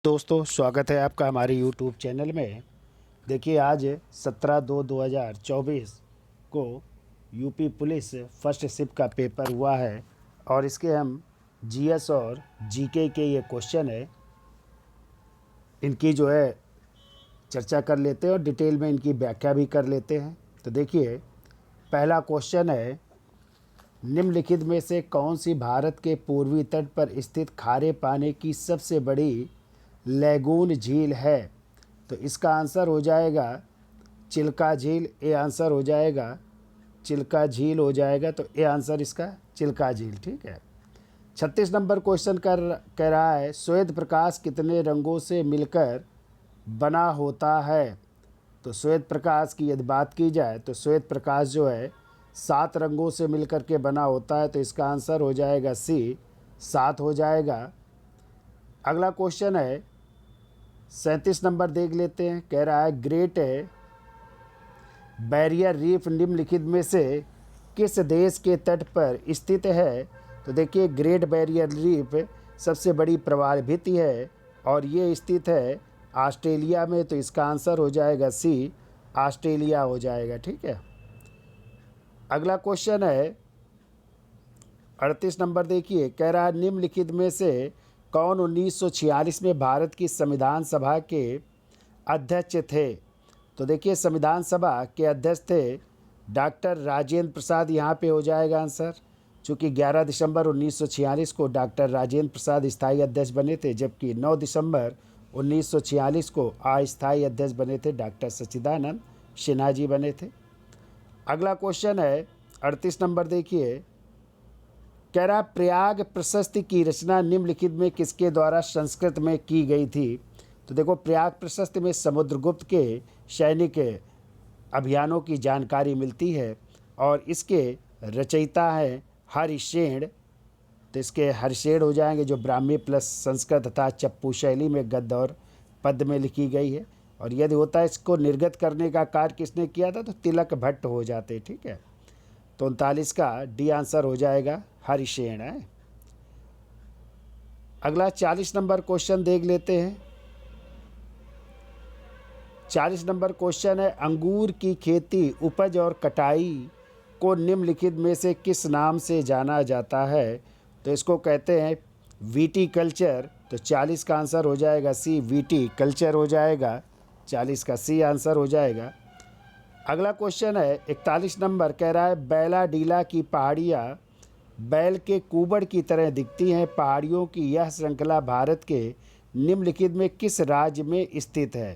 दोस्तों, स्वागत है आपका हमारे यूट्यूब चैनल में। देखिए, आज 17/2/2024 को यूपी पुलिस फर्स्ट शिफ्ट का पेपर हुआ है और इसके हम जीएस और जीके के ये क्वेश्चन है, इनकी जो है चर्चा कर लेते हैं और डिटेल में इनकी व्याख्या भी कर लेते हैं। तो देखिए, पहला क्वेश्चन है, निम्नलिखित में से कौन सी भारत के पूर्वी तट पर स्थित खारे पानी की सबसे बड़ी लैगून झील है? तो इसका आंसर हो जाएगा चिल्का झील। ए आंसर हो जाएगा चिल्का झील हो जाएगा। तो ए आंसर इसका चिल्का झील। ठीक है। 36 नंबर क्वेश्चन कह रहा है, श्वेत प्रकाश कितने रंगों से मिलकर बना होता है? तो श्वेत प्रकाश की यदि बात की जाए तो श्वेत प्रकाश जो है 7 रंगों से मिलकर के बना होता है। तो इसका आंसर हो जाएगा सी, 7 हो जाएगा। अगला क्वेश्चन है 37 नंबर देख लेते हैं। कह रहा है, ग्रेट बैरियर रीफ निम्नलिखित में से किस देश के तट पर स्थित है? तो देखिए, ग्रेट बैरियर रीफ सबसे बड़ी प्रवालभित्ति है और ये स्थित है ऑस्ट्रेलिया में। तो इसका आंसर हो जाएगा सी, ऑस्ट्रेलिया हो जाएगा। ठीक है। अगला क्वेश्चन है 38 नंबर देखिए। कह रहा है, निम्नलिखित में से कौन 1946 में भारत की संविधान सभा के अध्यक्ष थे? तो देखिए, संविधान सभा के अध्यक्ष थे डॉक्टर राजेंद्र प्रसाद। यहाँ पे हो जाएगा आंसर, चूँकि 11 दिसंबर 1946 को डॉक्टर राजेंद्र प्रसाद स्थायी अध्यक्ष बने थे, जबकि 9 दिसंबर 1946 को अस्थायी अध्यक्ष बने थे डॉक्टर सच्चिदानंद सिन्हा जी बने थे। अगला क्वेश्चन है 38 नंबर देखिए। कह रहा, प्रयाग प्रशस्ति की रचना निम्नलिखित में किसके द्वारा संस्कृत में की गई थी? तो देखो, प्रयाग प्रशस्ति में समुद्रगुप्त के सैनिक अभियानों की जानकारी मिलती है और इसके रचयिता हैं हरिसेन। तो इसके हरिसेन हो जाएंगे, जो ब्राह्मी प्लस संस्कृत तथा चप्पू शैली में गद्य और पद्य में लिखी गई है। और यदि होता है इसको निर्गत करने का कार्य किसने किया था? तो तिलक भट्ट हो जाते। ठीक है। तो 39 का डी आंसर हो जाएगा, हरिसेन है। अगला 40 नंबर क्वेश्चन देख लेते हैं। 40 नंबर क्वेश्चन है, अंगूर की खेती, उपज और कटाई को निम्नलिखित में से किस नाम से जाना जाता है? तो इसको कहते हैं वीटी कल्चर। तो 40 का आंसर हो जाएगा सी, वीटी कल्चर हो जाएगा। 40 का सी आंसर हो जाएगा। अगला क्वेश्चन है 41 नंबर। कह रहा है, बैलाडीला की पहाड़ियाँ बैल के कुबड़ की तरह दिखती हैं। पहाड़ियों की यह श्रृंखला भारत के निम्नलिखित में किस राज्य में स्थित है?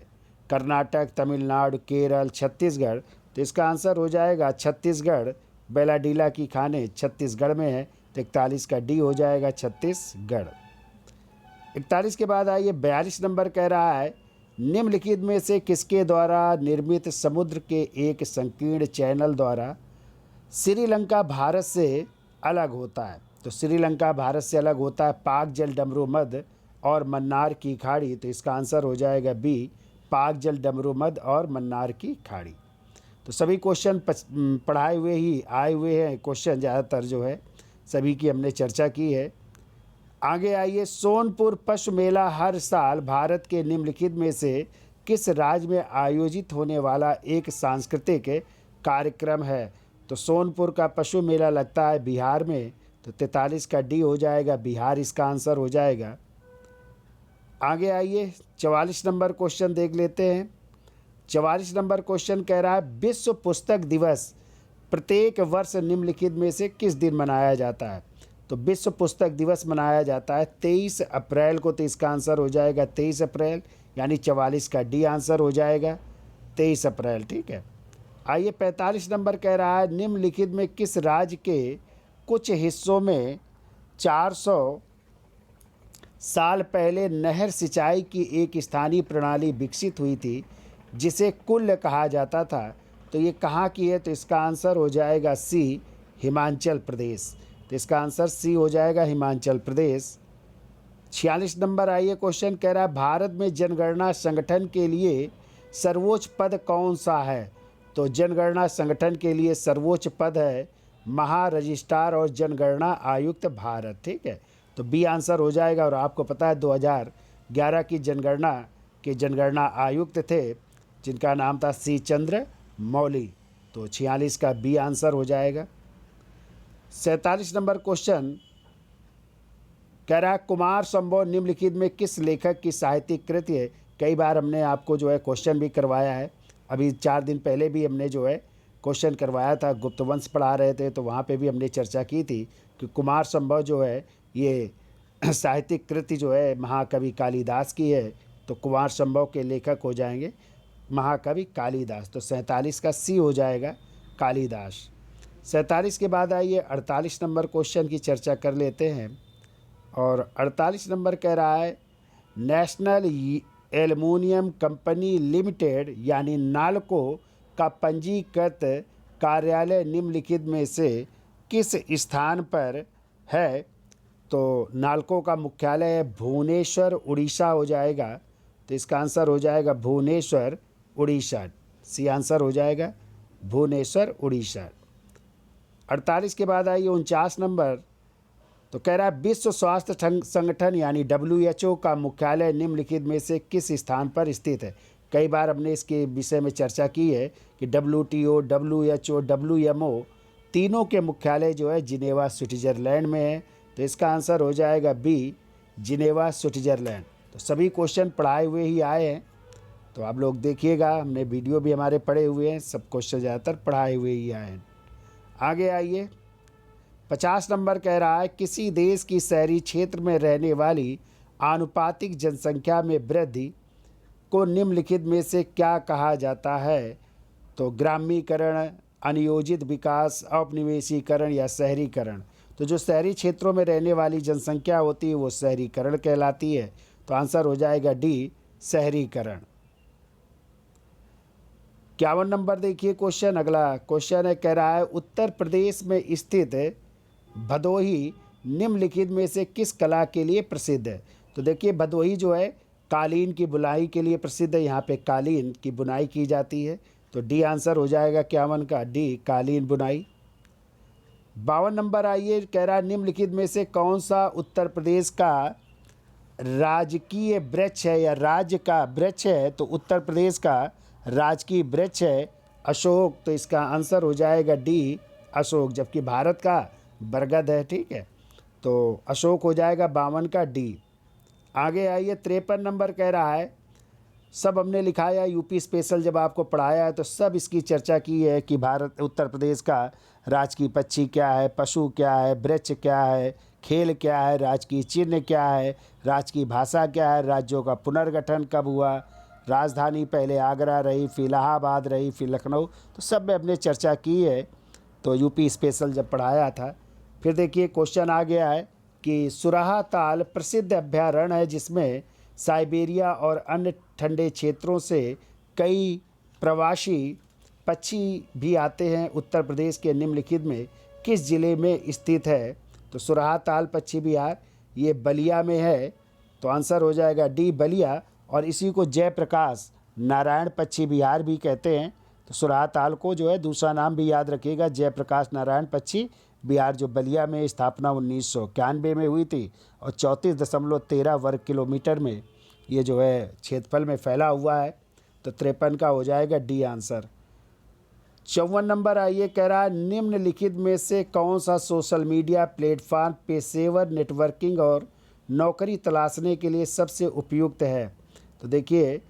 कर्नाटक, तमिलनाडु, केरल, छत्तीसगढ़। तो इसका आंसर हो जाएगा छत्तीसगढ़। बैलाडीला की खानें छत्तीसगढ़ में है। तो 41 का डी हो जाएगा, छत्तीसगढ़। 41 के बाद आइए 42 नंबर। कह रहा है, निम्नलिखित में से किसके द्वारा निर्मित समुद्र के एक संकीर्ण चैनल द्वारा श्रीलंका भारत से अलग होता है? तो श्रीलंका भारत से अलग होता है पाक जल डमरू मध्य और मन्नार की खाड़ी। तो इसका आंसर हो जाएगा बी, पाक जल डमरू मध्य और मन्नार की खाड़ी। तो सभी क्वेश्चन पढ़ाए हुए ही आए हुए हैं क्वेश्चन, ज़्यादातर जो है सभी की हमने चर्चा की है। आगे आइए, सोनपुर पशु मेला हर साल भारत के निम्नलिखित में से किस राज्य में आयोजित होने वाला एक सांस्कृतिक कार्यक्रम है? तो सोनपुर का पशु मेला लगता है बिहार में। तो 43 का डी हो जाएगा, बिहार इसका आंसर हो जाएगा। आगे आइए 44 नंबर क्वेश्चन देख लेते हैं। 44 नंबर क्वेश्चन कह रहा है, विश्व पुस्तक दिवस प्रत्येक वर्ष निम्नलिखित में से किस दिन मनाया जाता है? तो विश्व पुस्तक दिवस मनाया जाता है 23 अप्रैल को। तो इसका आंसर हो जाएगा 23 अप्रैल, यानी 44 का डी आंसर हो जाएगा, 23 अप्रैल। ठीक है। आइए 45 नंबर कह रहा है, निम्नलिखित में किस राज्य के कुछ हिस्सों में 400 साल पहले नहर सिंचाई की एक स्थानीय प्रणाली विकसित हुई थी जिसे कुल्ल कहा जाता था? तो ये कहाँ की है? तो इसका आंसर हो जाएगा सी, हिमाचल प्रदेश। तो इसका आंसर सी हो जाएगा, हिमाचल प्रदेश। 46 नंबर आइए क्वेश्चन कह रहा है, भारत में जनगणना संगठन के लिए सर्वोच्च पद कौन सा है? तो जनगणना संगठन के लिए सर्वोच्च पद है महारजिस्ट्रार और जनगणना आयुक्त भारत। ठीक है। तो बी आंसर हो जाएगा। और आपको पता है 11 की जनगणना के जनगणना आयुक्त थे जिनका नाम था सी चंद्र मौली। तो 46 का बी आंसर हो जाएगा। 47 नंबर क्वेश्चन कह रहा है कुमार संभव निम्नलिखित में किस लेखक की साहित्यिक कृति है। कई बार हमने आपको जो है क्वेश्चन भी करवाया है, अभी 4 दिन पहले भी हमने जो है क्वेश्चन करवाया था, गुप्तवंश पढ़ा रहे थे तो वहाँ पे भी हमने चर्चा की थी कि कुमार संभव जो है ये साहित्यिक कृति जो है महाकवि कालिदास की है। तो कुमार संभव के लेखक हो जाएंगे महाकवि कालिदास। तो 47 का सी हो जाएगा कालिदास। 47 के बाद आइए 48 नंबर क्वेश्चन की चर्चा कर लेते हैं। और 48 नंबर कह रहा है नेशनल एल्युमिनियम कंपनी लिमिटेड यानी नाल्को का पंजीकृत कार्यालय निम्नलिखित में से किस स्थान पर है। तो नाल्को का मुख्यालय भुवनेश्वर उड़ीसा हो जाएगा। तो इसका आंसर हो जाएगा भुवनेश्वर उड़ीसा। सी आंसर हो जाएगा भुवनेश्वर उड़ीसा। 48 के बाद आइए 49 नंबर। तो कह रहा है विश्व स्वास्थ्य संगठन यानी WHO का मुख्यालय निम्नलिखित में से किस स्थान पर स्थित है। कई बार हमने इसके विषय में चर्चा की है कि WTO, WHO, WMO तीनों के मुख्यालय जो है जिनेवा स्विट्ज़रलैंड में है। तो इसका आंसर हो जाएगा बी जिनेवा स्विट्ज़रलैंड। तो सभी क्वेश्चन पढ़ाए हुए ही आए हैं, तो आप लोग देखिएगा, हमने वीडियो भी हमारे पढ़े हुए हैं, सब क्वेश्चन ज़्यादातर पढ़ाए हुए ही आए हैं। आगे आइए 50 नंबर कह रहा है किसी देश की शहरी क्षेत्र में रहने वाली आनुपातिक जनसंख्या में वृद्धि को निम्नलिखित में से क्या कहा जाता है। तो ग्रामीकरण, अनियोजित विकास, औपनिवेशीकरण या शहरीकरण। तो जो शहरी क्षेत्रों में रहने वाली जनसंख्या होती है वो शहरीकरण कहलाती है। तो आंसर हो जाएगा डी शहरीकरण। 51 नंबर देखिए क्वेश्चन, अगला क्वेश्चन है कह रहा है उत्तर प्रदेश में स्थित भदोही निम्नलिखित में से किस कला के लिए प्रसिद्ध है। तो देखिए भदोही जो है कालीन की बुनाई के लिए प्रसिद्ध है, यहाँ पे कालीन की बुनाई की जाती है। तो डी आंसर हो जाएगा 51 का डी कालीन बुनाई। 52 नंबर आइए कह रहा है निम्नलिखित में से कौन सा उत्तर प्रदेश का राजकीय वृक्ष है या राज्य का वृक्ष है। तो उत्तर प्रदेश का राजकीय वृक्ष है अशोक। तो इसका आंसर हो जाएगा डी अशोक, जबकि भारत का बरगद है। ठीक है, तो अशोक हो जाएगा 52 का डी। आगे आइए 53 नंबर कह रहा है सब हमने लिखा है यूपी स्पेशल जब आपको पढ़ाया है तो सब इसकी चर्चा की है कि भारत उत्तर प्रदेश का राजकीय पक्षी क्या है, पशु क्या है, वृक्ष क्या है, खेल क्या है, राजकीय चिन्ह क्या है, राजकीय भाषा क्या है, राज्यों का पुनर्गठन कब हुआ, राजधानी पहले आगरा रही, फिर इलाहाबाद रही, फिर लखनऊ। तो सब में हमने चर्चा की है तो यूपी स्पेशल जब पढ़ाया था। फिर देखिए क्वेश्चन आ गया है कि सुराहा ताल प्रसिद्ध अभ्यारण्य है जिसमें साइबेरिया और अन्य ठंडे क्षेत्रों से कई प्रवासी पक्षी भी आते हैं। उत्तर प्रदेश के निम्नलिखित में किस जिले में स्थित है। तो सुराहा ताल पक्षी विहार ये बलिया में है। तो आंसर हो जाएगा डी बलिया, और इसी को जयप्रकाश नारायण पक्षी विहार भी कहते हैं। तो सुराहा ताल को जो है दूसरा नाम भी याद रखिएगा जयप्रकाश नारायण पक्षी बिहार, जो बलिया में स्थापना 1991 में हुई थी और 34.13 वर्ग किलोमीटर में ये जो है क्षेत्रफल में फैला हुआ है। तो 53 का हो जाएगा डी आंसर। 54 नंबर आइए कह रहा है निम्नलिखित में से कौन सा सोशल मीडिया प्लेटफॉर्म पेशेवर नेटवर्किंग और नौकरी तलाशने के लिए सबसे उपयुक्त है। तो देखिए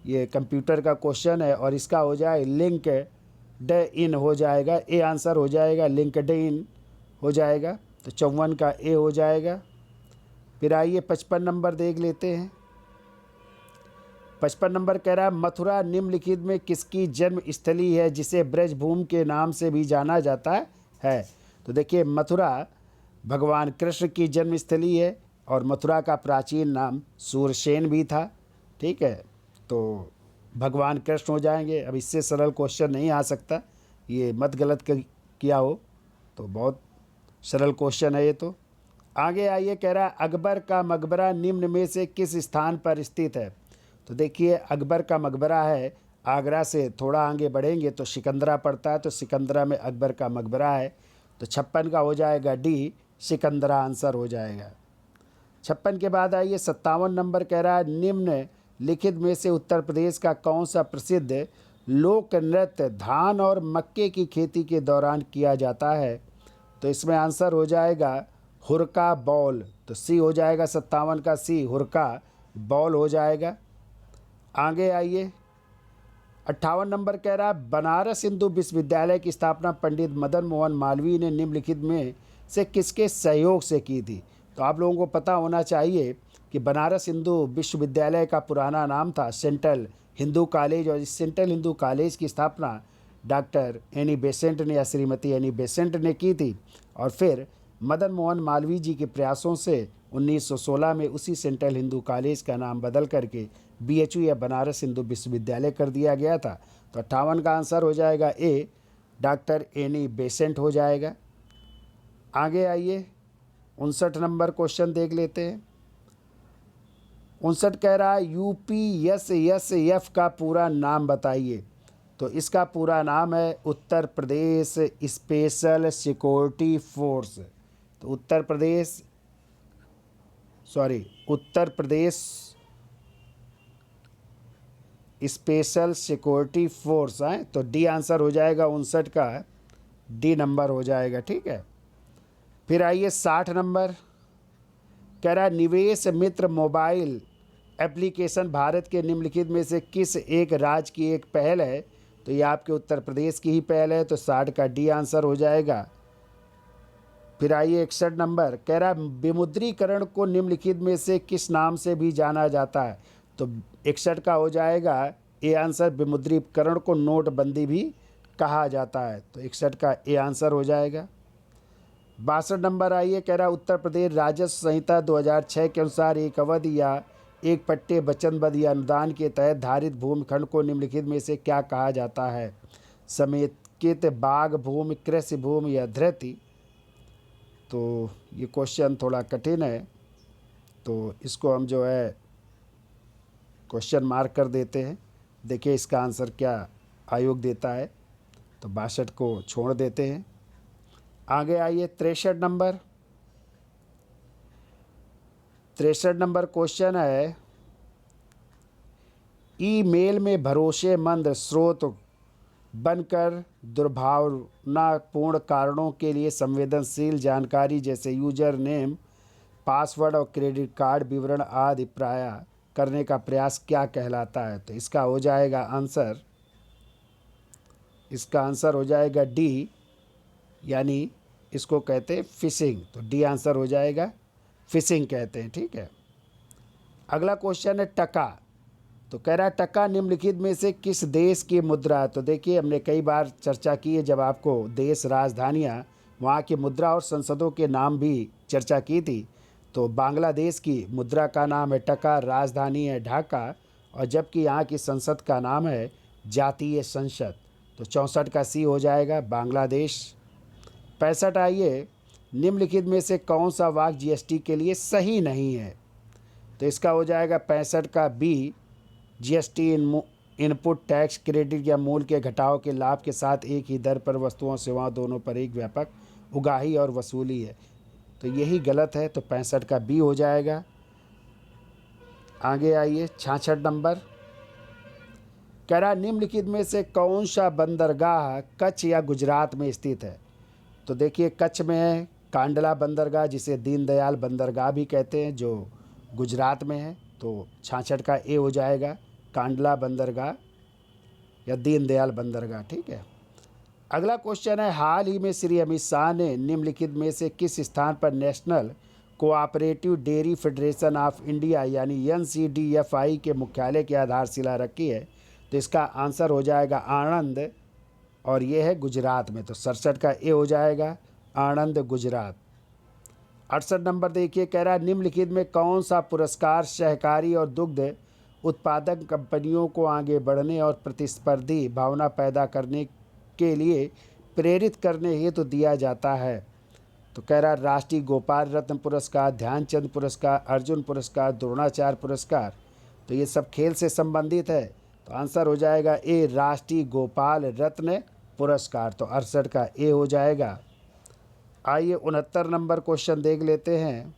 ये कंप्यूटर का क्वेश्चन है और इसका हो जाए लिंक्डइन हो जाएगा, ए आंसर हो जाएगा लिंक्डइन हो जाएगा। तो 54 का ए हो जाएगा। फिर आइए 55 नंबर देख लेते हैं। 55 नंबर कह रहा है मथुरा निम्नलिखित में किसकी जन्म स्थली है जिसे ब्रजभूमि के नाम से भी जाना जाता है। तो देखिए मथुरा भगवान कृष्ण की जन्म स्थली है और मथुरा का प्राचीन नाम सूरसेन भी था। ठीक है, तो भगवान कृष्ण हो जाएंगे। अब इससे सरल क्वेश्चन नहीं आ सकता, ये मत गलत किया हो, तो बहुत सरल क्वेश्चन है ये। तो आगे आइए कह रहा है अकबर का मकबरा निम्न में से किस स्थान पर स्थित है। तो देखिए अकबर का मकबरा है आगरा से थोड़ा आगे बढ़ेंगे तो सिकंदरा पड़ता है, तो सिकंदरा में अकबर का मकबरा है। तो 56 का हो जाएगा डी सिकंदरा आंसर हो जाएगा। 56 के बाद आइए 57 नंबर कह रहा है निम्न लिखित में से उत्तर प्रदेश का कौन सा प्रसिद्ध लोक नृत्य धान और मक्के की खेती के दौरान किया जाता है। तो इसमें आंसर हो जाएगा हुरका बॉल। तो सी हो जाएगा 57 का सी, हुरका बॉल हो जाएगा। आगे आइए 58 नंबर कह रहा है बनारस हिंदू विश्वविद्यालय की स्थापना पंडित मदन मोहन मालवीय ने निम्नलिखित में से किसके सहयोग से की थी। तो आप लोगों को पता होना चाहिए कि बनारस हिंदू विश्वविद्यालय का पुराना नाम था सेंट्रल हिंदू कॉलेज, और इस सेंट्रल हिंदू कॉलेज की स्थापना डॉक्टर एनी बेसेंट ने या श्रीमती एनी बेसेंट ने की थी, और फिर मदन मोहन मालवीय जी के प्रयासों से 1916 में उसी सेंट्रल हिंदू कॉलेज का नाम बदल करके BHU या बनारस हिंदू विश्वविद्यालय कर दिया गया था। तो 58 का आंसर हो जाएगा ए, डॉक्टर एनी बेसेंट हो जाएगा। आगे आइए 59 नंबर क्वेश्चन देख लेते हैं। 59 कह रहा है UPSSF का पूरा नाम बताइए। तो इसका पूरा नाम है Uttar Pradesh special security force. तो Uttar Pradesh special security force है। तो डी आंसर हो जाएगा 59 का, डी नंबर हो जाएगा। ठीक है, फिर आइए 60 नंबर कह रहा है निवेश मित्र मोबाइल एप्लीकेशन भारत के निम्नलिखित में से किस एक राज्य की एक पहल है। तो ये आपके उत्तर प्रदेश की ही पहल है। तो 60 का डी आंसर हो जाएगा। फिर आइए 61 नंबर कह रहा है विमुद्रीकरण को निम्नलिखित में से किस नाम से भी जाना जाता है। तो 61 का हो जाएगा ए आंसर, विमुद्रीकरण को नोटबंदी भी कहा जाता है। तो 61 का ए आंसर हो जाएगा। 62 नंबर आइए कह रहा है उत्तर प्रदेश राजस्व संहिता 2006 के अनुसार एक अवधि या एक पट्टे वचनबद्ध या अनुदान के तहत धारित भूमिखंड को निम्नलिखित में से क्या कहा जाता है। समेकित बाग भूमि, कृषि भूमि या धृति। तो ये क्वेश्चन थोड़ा कठिन है, तो इसको हम जो है क्वेश्चन मार्क कर देते हैं। देखिए इसका आंसर क्या आयोग देता है। तो 62 को छोड़ देते हैं। आगे आइए 63 नंबर क्वेश्चन है ईमेल में भरोसेमंद स्रोत बनकर दुर्भावनापूर्ण कारणों के लिए संवेदनशील जानकारी जैसे यूजर नेम, पासवर्ड और क्रेडिट कार्ड विवरण आदि प्राप्त करने का प्रयास क्या कहलाता है। तो इसका हो जाएगा आंसर, इसका आंसर हो जाएगा डी, यानी इसको कहते हैं फिशिंग। तो डी आंसर हो जाएगा, फिशिंग कहते हैं। ठीक है, अगला क्वेश्चन है टका। तो कह रहा है टका निम्नलिखित में से किस देश की मुद्रा है। तो देखिए हमने कई बार चर्चा की है, जब आपको देश, राजधानियाँ, वहाँ की मुद्रा और संसदों के नाम भी चर्चा की थी। तो बांग्लादेश की मुद्रा का नाम है टका, राजधानी है ढाका, और जबकि यहाँ की संसद का नाम है जातीय संसद। तो 64 का सी हो जाएगा, बांग्लादेश। 65 आइए निम्नलिखित में से कौन सा वाक्य GST के लिए सही नहीं है। तो इसका हो जाएगा 65 का बी, GST इनपुट टैक्स क्रेडिट या मूल के घटाव के लाभ के साथ एक ही दर पर वस्तुओं सेवाओं दोनों पर एक व्यापक उगाही और वसूली है। तो यही गलत है। तो 65 का बी हो जाएगा। आगे आइए 66 नंबर कह रहा निम्नलिखित में से कौन सा बंदरगाह कच्छ या गुजरात में स्थित है। तो देखिए कच्छ में है कांडला बंदरगाह, जिसे दीनदयाल बंदरगाह भी कहते हैं, जो गुजरात में है। तो 66 का ए हो जाएगा, कांडला बंदरगाह या दीनदयाल बंदरगाह। ठीक है, अगला क्वेश्चन है हाल ही में श्री अमित शाह ने निम्नलिखित में से किस स्थान पर national cooperative dairy federation of India यानी NCDFI के मुख्यालय की आधारशिला रखी है। तो इसका आंसर हो जाएगा आणंद, और ये है गुजरात में। तो 67 का ए हो जाएगा, आणंद गुजरात। 68 नंबर देखिए कह रहा है निम्नलिखित में कौन सा पुरस्कार सहकारी और दुग्ध उत्पादक कंपनियों को आगे बढ़ने और प्रतिस्पर्धी भावना पैदा करने के लिए प्रेरित करने हेतु दिया जाता है। तो कह रहा है राष्ट्रीय गोपाल रत्न पुरस्कार, ध्यानचंद पुरस्कार, अर्जुन पुरस्कार, द्रोणाचार्य पुरस्कार। तो ये सब खेल से संबंधित है। तो आंसर हो जाएगा ए, राष्ट्रीय गोपाल रत्न पुरस्कार। तो 68 का ए हो जाएगा। आइए 69 नंबर क्वेश्चन देख लेते हैं।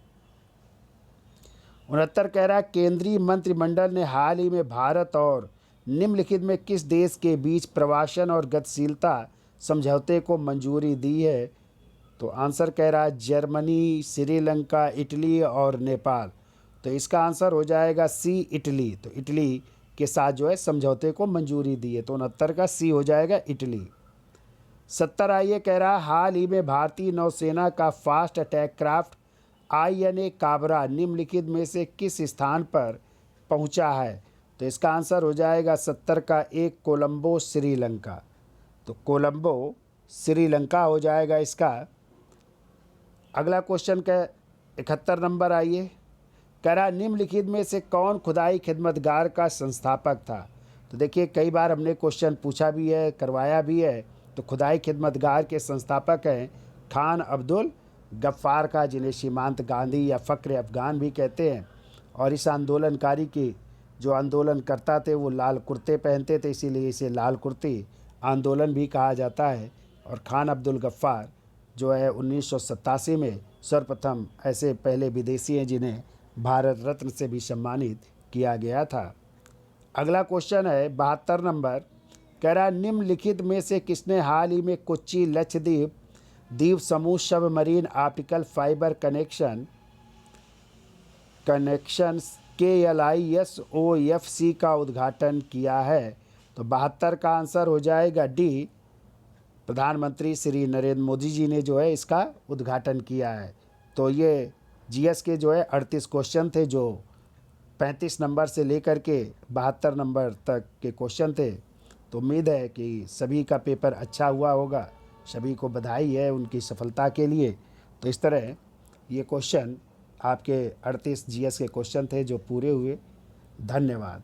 69 कह रहा है केंद्रीय मंत्रिमंडल ने हाल ही में भारत और निम्नलिखित में किस देश के बीच प्रवासन और गतिशीलता समझौते को मंजूरी दी है? तो आंसर कह रहा है जर्मनी, श्रीलंका, इटली और नेपाल। तो इसका आंसर हो जाएगा सी, इटली। तो इटली के साथ जो है समझौते को मंजूरी दी है, तो 69 का सी हो जाएगा इटली। 70 आइए कह रहा है हाल ही में भारतीय नौसेना का fast attack craft INA Kabra निम्नलिखित में से किस स्थान पर पहुंचा है? तो इसका आंसर हो जाएगा 70 का एक, कोलंबो, श्रीलंका। तो कोलंबो श्रीलंका हो जाएगा इसका। अगला क्वेश्चन का 71 नंबर आइए, कह रहा निम्नलिखित में से कौन खुदाई खिदमतगार का संस्थापक था? तो देखिए कई बार हमने क्वेश्चन पूछा भी है, करवाया भी है। तो खुदाई खिदमतगार के संस्थापक हैं खान अब्दुल गफ्फार का, जिन्हें सीमांत गांधी या फ़क्र अफ़गान भी कहते हैं। और इस आंदोलनकारी के जो आंदोलन करता थे वो लाल कुर्ते पहनते थे, इसीलिए इसे लाल कुर्ती आंदोलन भी कहा जाता है। और खान अब्दुल गफ्फार जो है 1987 में सर्वप्रथम ऐसे पहले विदेशी हैं जिन्हें भारत रत्न से भी सम्मानित किया गया था। अगला क्वेश्चन है 72 नंबर, कह रहा निम्नलिखित में से किसने हाल ही में कोच्चि लक्षद्वीप द्वीप समूह submarine optical fibre connection KLISOFC का उद्घाटन किया है? तो 72 का आंसर हो जाएगा डी, प्रधानमंत्री श्री नरेंद्र मोदी जी ने जो है इसका उद्घाटन किया है। तो ये GS के जो है 38 क्वेश्चन थे, जो 35 नंबर से लेकर के 72 नंबर तक के क्वेश्चन थे। तो उम्मीद है कि सभी का पेपर अच्छा हुआ होगा। सभी को बधाई है उनकी सफलता के लिए। तो इस तरह ये क्वेश्चन आपके 38 GS के क्वेश्चन थे जो पूरे हुए। धन्यवाद।